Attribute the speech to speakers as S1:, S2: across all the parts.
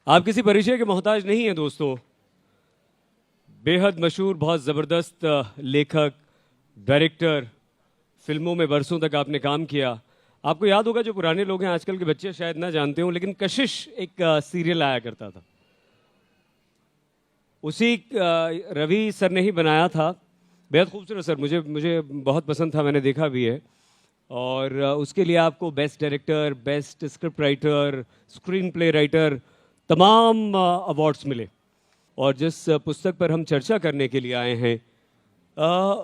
S1: आप किसी परिचय के मोहताज नहीं हैं दोस्तों। बेहद मशहूर, बहुत ज़बरदस्त लेखक, डायरेक्टर, फिल्मों में बरसों तक आपने काम किया। आपको याद होगा, जो पुराने लोग हैं, आजकल के बच्चे शायद ना जानते हों, लेकिन कशिश एक सीरियल आया करता था। उसी रवि सर ने ही बनाया था। बेहद खूबसूरत सर, मुझे मुझे बहुत पसंद था, मैंने देखा भी है। और उसके लिए आपको best director, best script writer, screen play writer, तमाम अवार्ड्स मिले। और जिस पुस्तक पर हम चर्चा करने के लिए आए हैं,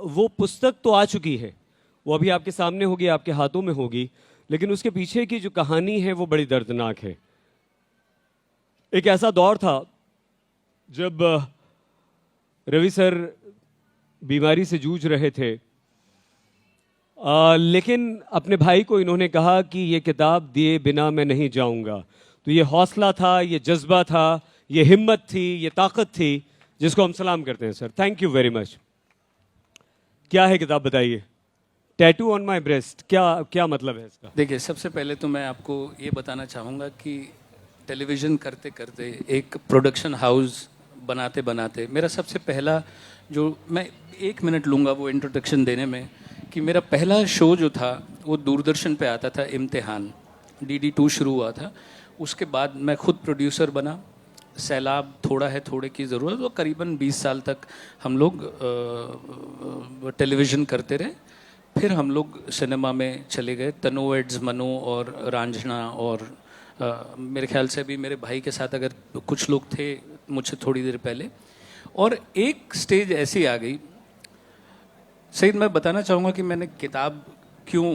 S1: वो पुस्तक तो आ चुकी है, वो अभी आपके सामने होगी, आपके हाथों में होगी, लेकिन उसके पीछे की जो कहानी है वो बड़ी दर्दनाक है। एक ऐसा दौर था जब रवि सर बीमारी से जूझ रहे थे, लेकिन अपने भाई को इन्होंने कहा कि ये किताब दिए बिना मैं नहीं जाऊंगा। तो ये हौसला था, ये जज्बा था, ये हिम्मत थी, ये ताकत थी, जिसको हम सलाम करते हैं sir. Thank you very much. क्या है किताब, बताइए। टैटू ऑन माई ब्रेस्ट, क्या क्या मतलब है इसका?
S2: देखिए, सबसे पहले तो मैं आपको ये बताना चाहूँगा कि टेलीविज़न करते करते, एक प्रोडक्शन हाउस बनाते बनाते, मेरा सबसे पहला, जो मैं 1 मिनट लूँगा वो इंट्रोडक्शन देने में, कि मेरा पहला शो जो था वो दूरदर्शन पे आता था, इम्तिहान, DD2 शुरू हुआ था। उसके बाद मैं खुद प्रोड्यूसर बना, सैलाब, थोड़ा है थोड़े की ज़रूरत, वो करीबन 20 साल तक हम लोग टेलीविज़न करते रहे। फिर हम लोग सिनेमा में चले गए, तनु एड्स, मनु और रांझना, और मेरे ख्याल से भी मेरे भाई के साथ अगर कुछ लोग थे मुझसे थोड़ी देर पहले। और एक स्टेज ऐसी आ गई, सईद, मैं बताना चाहूँगा कि मैंने किताब क्यों,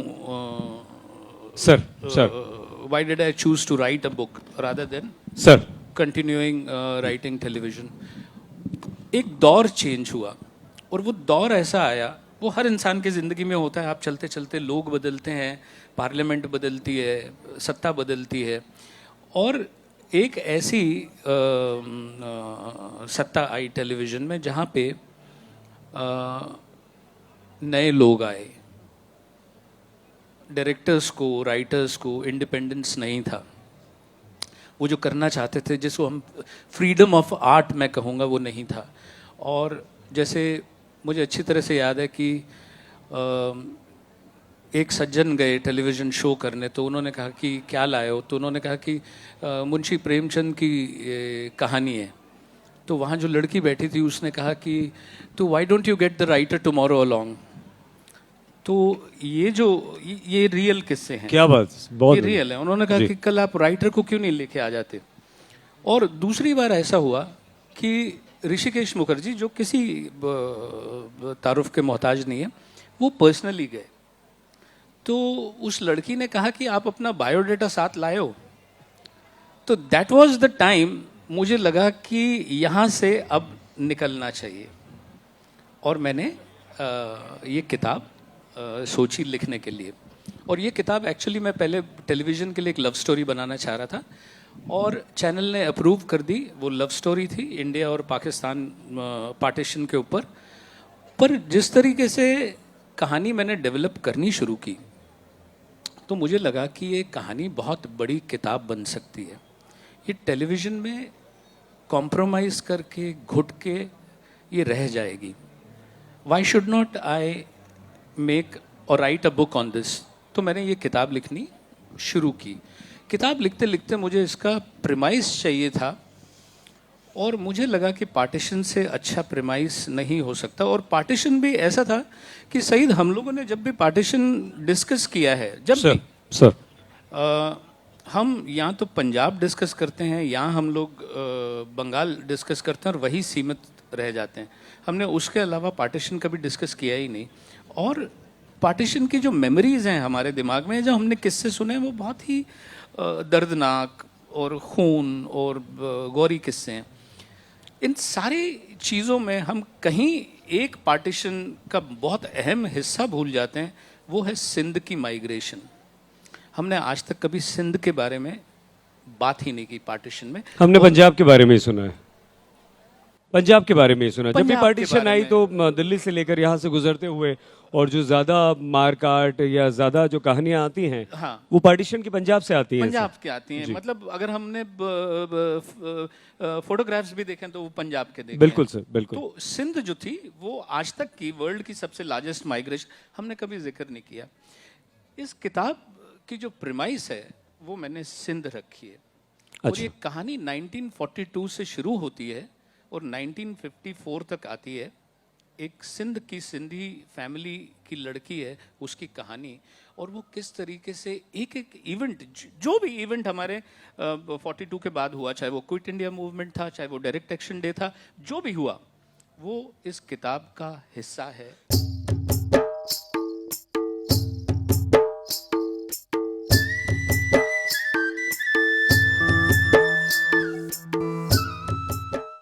S1: sir
S2: why did I choose to write a book rather than
S1: sir
S2: continuing writing television. एक दौर चेंज हुआ, और वो दौर ऐसा आया, वो हर इंसान की ज़िंदगी में होता है। आप चलते चलते लोग बदलते हैं, पार्लियामेंट बदलती है, सत्ता बदलती है, और एक ऐसी सत्ता आई टेलीविज़न में जहाँ पे नए लोग आए। डायरेक्टर्स को, राइटर्स को इंडिपेंडेंस नहीं था। वो जो करना चाहते थे, जिसको हम फ्रीडम ऑफ आर्ट मैं कहूँगा, वो नहीं था। और जैसे मुझे अच्छी तरह से याद है कि एक सज्जन गए टेलीविज़न शो करने, तो उन्होंने कहा कि क्या लाए हो, तो उन्होंने कहा कि मुंशी प्रेमचंद की कहानी है। तो वहाँ जो लड़की बैठी थी उसने कहा कि तो why don't you get the writer tomorrow along. तो ये रियल किस्से हैं।
S1: क्या बात, बहुत
S2: ये रियल है। उन्होंने कहा कि कल आप राइटर को क्यों नहीं लेके आ जाते। और दूसरी बार ऐसा हुआ कि ऋषिकेश मुखर्जी, जो किसी तारुफ के मोहताज नहीं है, वो पर्सनली गए। तो उस लड़की ने कहा कि आप अपना बायोडाटा साथ लाए हो। तो दैट वाज द टाइम मुझे लगा कि यहाँ से अब निकलना चाहिए, और मैंने ये किताब सोची लिखने के लिए। और ये किताब एक्चुअली मैं पहले टेलीविज़न के लिए एक लव स्टोरी बनाना चाह रहा था, और चैनल ने अप्रूव कर दी। वो लव स्टोरी थी इंडिया और पाकिस्तान पार्टीशन के ऊपर। पर जिस तरीके से कहानी मैंने डेवलप करनी शुरू की, तो मुझे लगा कि ये कहानी बहुत बड़ी किताब बन सकती है। ये टेलीविज़न में कॉम्प्रोमाइज़ करके, घुट के ये रह जाएगी। Why should not I make or write a book on this. तो मैंने ये किताब लिखनी शुरू की। किताब लिखते लिखते मुझे इसका प्रेमाइस चाहिए था, और मुझे लगा कि पार्टीशन से अच्छा प्रेमाइस नहीं हो सकता। और पार्टीशन भी ऐसा था कि सईद, हम लोगों ने जब भी पार्टीशन डिस्कस किया है, जब भी
S1: सर
S2: हम यहाँ तो पंजाब डिस्कस करते हैं, यहाँ हम लोग बंगाल डिस्कस करते हैं, और वही सीमित रह जाते हैं। हमने उसके अलावा पार्टीशन कभी डिस्कस किया ही नहीं। और पार्टीशन की जो मेमोरीज़ हैं हमारे दिमाग में, जो हमने किस्से सुने हैं, वो बहुत ही दर्दनाक और खून और गौरी किस्से हैं। इन सारी चीज़ों में हम कहीं एक पार्टीशन का बहुत अहम हिस्सा भूल जाते हैं, वो है सिंध की माइग्रेशन। हमने आज तक कभी सिंध के बारे में बात ही नहीं की पार्टीशन में।
S1: हमने पंजाब के बारे में ही सुना है। पंजाब के बारे में ही सुना। जब भी
S2: पंजाब के
S1: पार्टीशन
S2: बारे
S1: आई
S2: में।
S1: तो दिल्ली से लेकर यहाँ से गुजरते हुए और जो ज्यादा मारकाट या ज्यादा जो कहानियां आती हैं
S2: हाँ।
S1: वो पार्टीशन की पंजाब से आती हैं।
S2: पंजाब की आती हैं, मतलब अगर हमने फोटोग्राफ्स भी देखें तो वो पंजाब के देखे
S1: बिल्कुल
S2: हैं।
S1: सर, बिल्कुल।
S2: तो सिंध जो थी वो आज तक की वर्ल्ड की सबसे लार्जेस्ट माइग्रेशन हमने कभी जिक्र नहीं किया। इस किताब की जो प्रिमाइस है वो मैंने सिंध रखी है। और
S1: अच्छा।
S2: ये कहानी 1942 से शुरू होती है और 1954 तक आती है। एक सिंध की सिंधी फैमिली की लड़की है, उसकी कहानी, और वो किस तरीके से एक एक इवेंट, जो भी इवेंट हमारे 42 के बाद हुआ, चाहे वो क्विट इंडिया मूवमेंट था, चाहे वो डायरेक्ट एक्शन डे था, जो भी हुआ वो इस किताब का हिस्सा है।